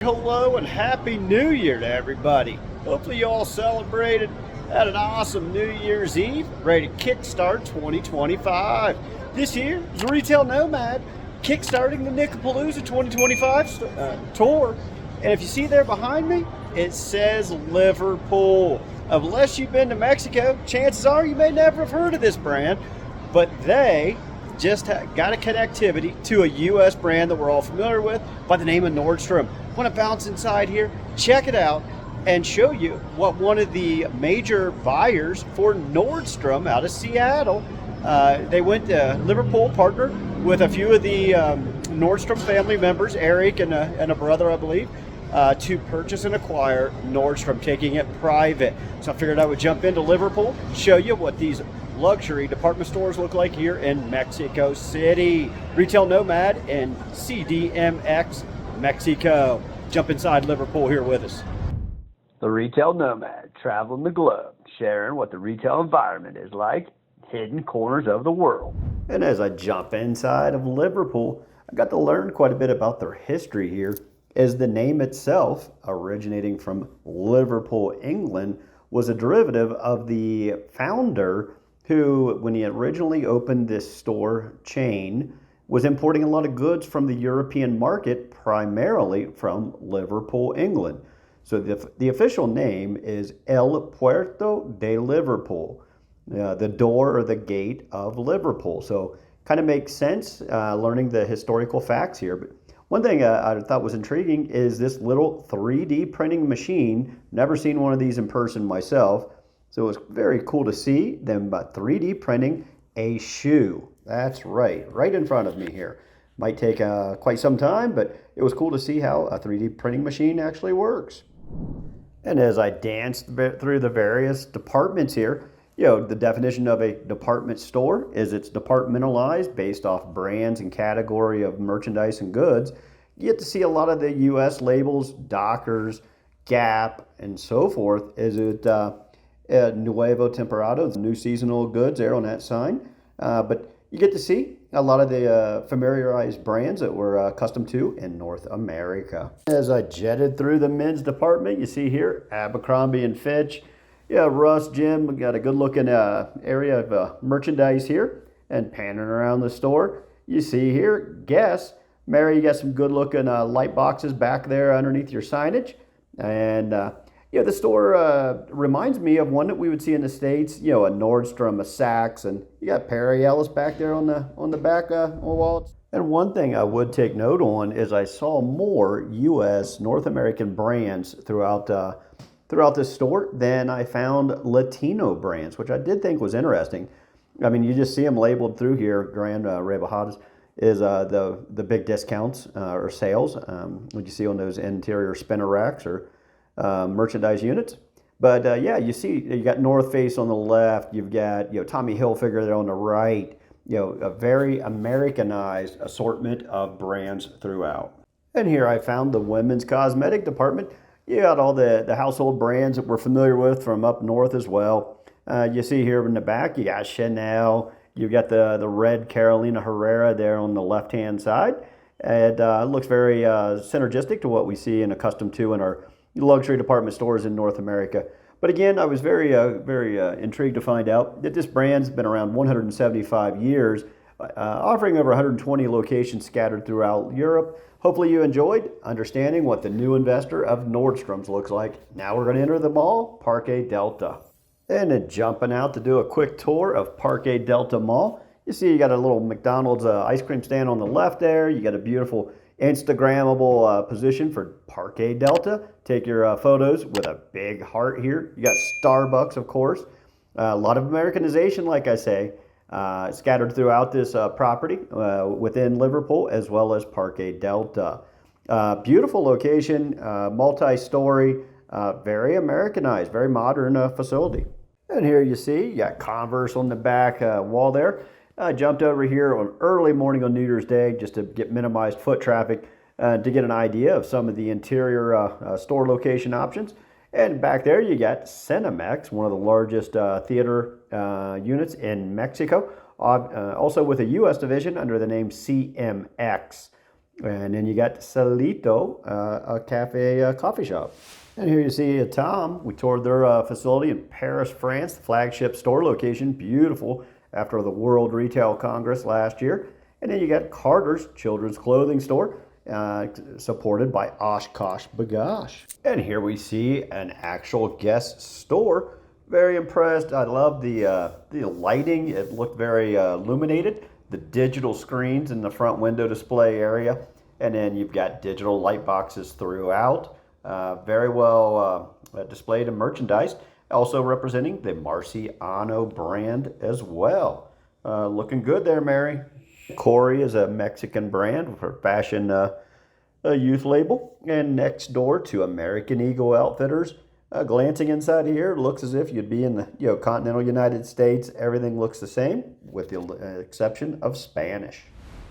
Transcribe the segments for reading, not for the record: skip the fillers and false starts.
Hello and Happy New Year to everybody. Hopefully you all celebrated, had an awesome New Year's Eve, ready to kickstart 2025. This year is Retail Nomad kickstarting the Nicapalooza 2025 tour. And if you see there behind me, it says Liverpool. Unless you've been to Mexico, chances are you may never have heard of this brand, but they just got a connectivity to a U.S. brand that we're all familiar with by the name of Nordstrom. Want to bounce inside here, check it out, and show you what one of the major buyers for Nordstrom out of Seattle. They went to Liverpool, partnered with a few of the Nordstrom family members, Eric and a brother, I believe, to purchase and acquire Nordstrom, taking it private. So I figured I would jump into Liverpool, show you what these luxury department stores look like here in Mexico City. Retail Nomad and CDMX Mexico. Jump inside Liverpool here with us. The Retail Nomad, traveling the globe, sharing what the retail environment is like, hidden corners of the world. And as I jump inside of Liverpool, I got to learn quite a bit about their history here, as the name itself, originating from Liverpool, England, was a derivative of the founder who, when he originally opened this store chain, was importing a lot of goods from the European market, primarily from Liverpool, England. So the official name is El Puerto de Liverpool, the door or the gate of Liverpool. So kind of makes sense learning the historical facts here. But one thing I thought was intriguing is this little 3D printing machine. Never seen one of these in person myself. So it was very cool to see them 3D printing a shoe. That's right in front of me here. Might take quite some time, but it was cool to see how a 3D printing machine actually works. And as I danced through the various departments here, the definition of a department store is it's departmentalized based off brands and category of merchandise and goods. You get to see a lot of the U.S. labels, Dockers, Gap, and so forth. Is it Nuevo Temporado, new seasonal goods there on that sign. But you get to see a lot of the familiarized brands that we're accustomed to in North America. As I jetted through the men's department, you see here Abercrombie and Fitch. Yeah, Russ, Jim, we got a good looking area of merchandise here. And panning around the store, you see here Guess. Mary, you got some good looking light boxes back there underneath your signage. And the store reminds me of one that we would see in the States, a Nordstrom, a Saks, and you got Perry Ellis back there on the back wall. And one thing I would take note on is I saw more U.S. North American brands throughout this store than I found Latino brands, which I did think was interesting. I mean, you just see them labeled through here. Grand Rebajadas is the big discounts or sales, what you see on those interior spinner racks or merchandise units. But you see you got North Face on the left, you've got Tommy Hilfiger there on the right, a very Americanized assortment of brands throughout. And here I found the women's cosmetic department. You got all the household brands that we're familiar with from up north as well. You see here in the back, you got Chanel, you've got the red Carolina Herrera there on the left-hand side. It looks very synergistic to what we see and accustomed to in our luxury department stores in North America. But again, I was very intrigued to find out that this brand's been around 175 years, offering over 120 locations scattered throughout Europe. Hopefully you enjoyed understanding what the new investor of Nordstrom's looks like. Now we're going to enter the mall, Parque Delta. And then jumping out to do a quick tour of Parque Delta Mall. You see you got a little McDonald's ice cream stand on the left there. You got a beautiful Instagrammable position for Parque Delta. Take your photos with a big heart here. You got Starbucks, of course. A lot of Americanization, like I say, scattered throughout this property within Liverpool as well as Parque Delta. Beautiful location, multi-story, very Americanized, very modern facility. And here you see, you got Converse on the back wall there. I jumped over here on early morning on New Year's Day just to get minimized foot traffic to get an idea of some of the interior store location options. And back there you got Cinemex, one of the largest theater units in Mexico, also with a U.S. division under the name CMX. And then you got Salito, a cafe, coffee shop. And here you see Tom. We toured their facility in Paris, France, the flagship store location. Beautiful after the World Retail Congress last year. And then you got Carter's children's clothing store, supported by Oshkosh B'gosh. And here we see an actual guest store. Very impressed. I love the lighting. It looked very illuminated. The digital screens in the front window display area. And then you've got digital light boxes throughout. Very well displayed and merchandised. Also representing the Marciano brand as well. Looking good there, Mary. Corey is a Mexican brand for fashion, a youth label. And next door to American Eagle Outfitters. Glancing inside here, looks as if you'd be in the continental United States. Everything looks the same, with the exception of Spanish.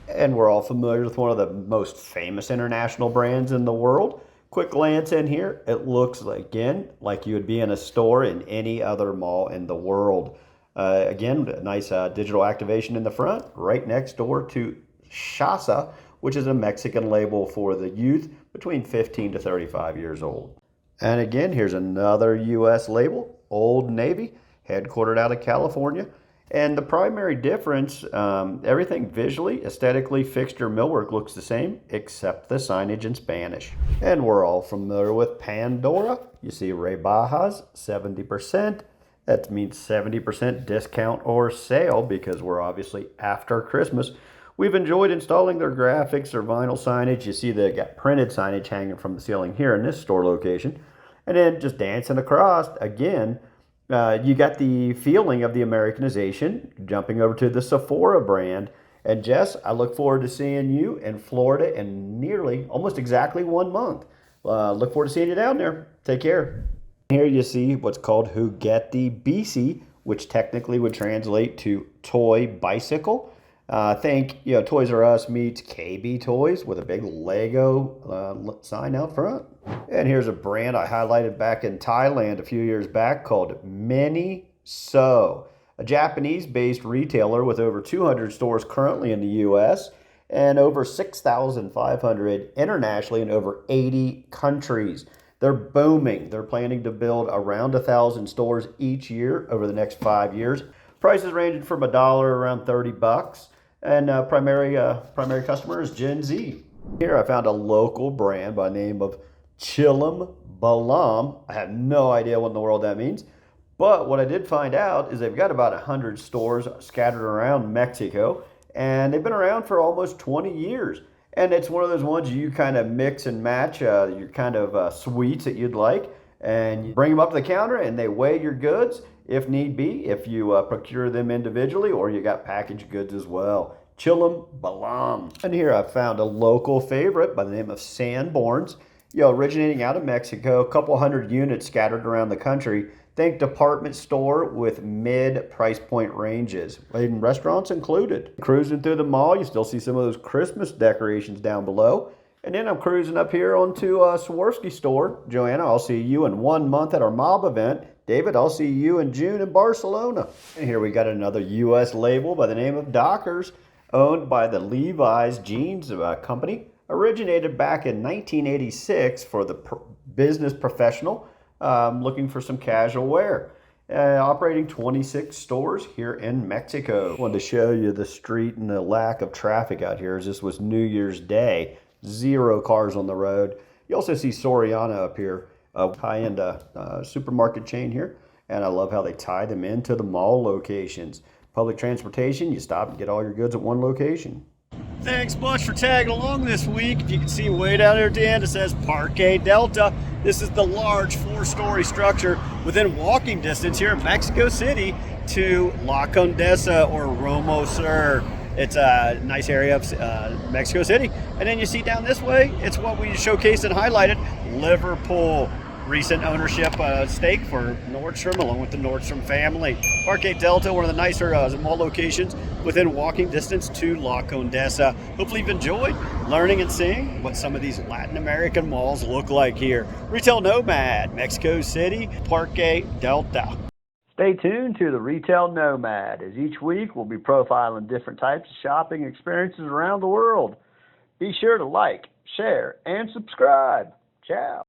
And we're all familiar with one of the most famous international brands in the world. Quick glance in here, it looks again like you would be in a store in any other mall in the world. Again, nice digital activation in the front, right next door to Shasa, which is a Mexican label for the youth between 15 to 35 years old. And again, here's another U.S. label, Old Navy, headquartered out of California. And the primary difference, everything visually, aesthetically, fixture, millwork looks the same, except the signage in Spanish. And we're all familiar with Pandora. You see rebajas, 70%. That means 70% discount or sale, because we're obviously after Christmas. We've enjoyed installing their graphics, their vinyl signage. You see they got printed signage hanging from the ceiling here in this store location. And then just dancing across, again, you got the feeling of the Americanization, jumping over to the Sephora brand. And Jess, I look forward to seeing you in Florida in nearly, almost exactly 1 month. Look forward to seeing you down there. Take care. Here you see what's called Huguetti BC, which technically would translate to toy bicycle. Think, Toys R Us meets KB Toys with a big Lego sign out front. And here's a brand I highlighted back in Thailand a few years back called Miniso, a Japanese-based retailer with over 200 stores currently in the U.S. and over 6,500 internationally in over 80 countries. They're booming. They're planning to build around 1,000 stores each year over the next 5 years. Prices ranging from $1 around $30. And primary customer is Gen Z. Here I found a local brand by the name of Chilam Balam. I have no idea what in the world that means. But what I did find out is they've got about 100 stores scattered around Mexico. And they've been around for almost 20 years. And it's one of those ones you kind of mix and match your kind of sweets that you'd like. And you bring them up to the counter and they weigh your goods, if need be, if you procure them individually, or you got packaged goods as well. Chilam Balam. And here I found a local favorite by the name of Sanborns, originating out of Mexico, a couple hundred units scattered around the country. Think department store with mid price point ranges, and restaurants included. Cruising through the mall, you still see some of those Christmas decorations down below. And then I'm cruising up here onto Swarovski store. Joanna, I'll see you in 1 month at our mob event. David, I'll see you in June in Barcelona. And here we got another U.S. label by the name of Dockers, owned by the Levi's jeans company. Originated back in 1986 for the business professional looking for some casual wear. Operating 26 stores here in Mexico. I wanted to show you the street and the lack of traffic out here, as this was New Year's Day. 0 cars on the road. You also see Soriana up here, a high-end supermarket chain here. And I love how they tie them into the mall locations. Public transportation, you stop and get all your goods at one location. Thanks much for tagging along this week. You can see way down there at the end, it says Parque Delta. This is the large 4-story structure within walking distance here in Mexico City to La Condesa or Romo Sur. It's a nice area of Mexico City. And then you see down this way, it's what we showcased and highlighted, Liverpool. Recent ownership stake for Nordstrom, along with the Nordstrom family. Parque Delta, one of the nicer mall locations within walking distance to La Condesa. Hopefully you've enjoyed learning and seeing what some of these Latin American malls look like here. Retail Nomad, Mexico City, Parque Delta. Stay tuned to the Retail Nomad, as each week we'll be profiling different types of shopping experiences around the world. Be sure to like, share, and subscribe. Ciao.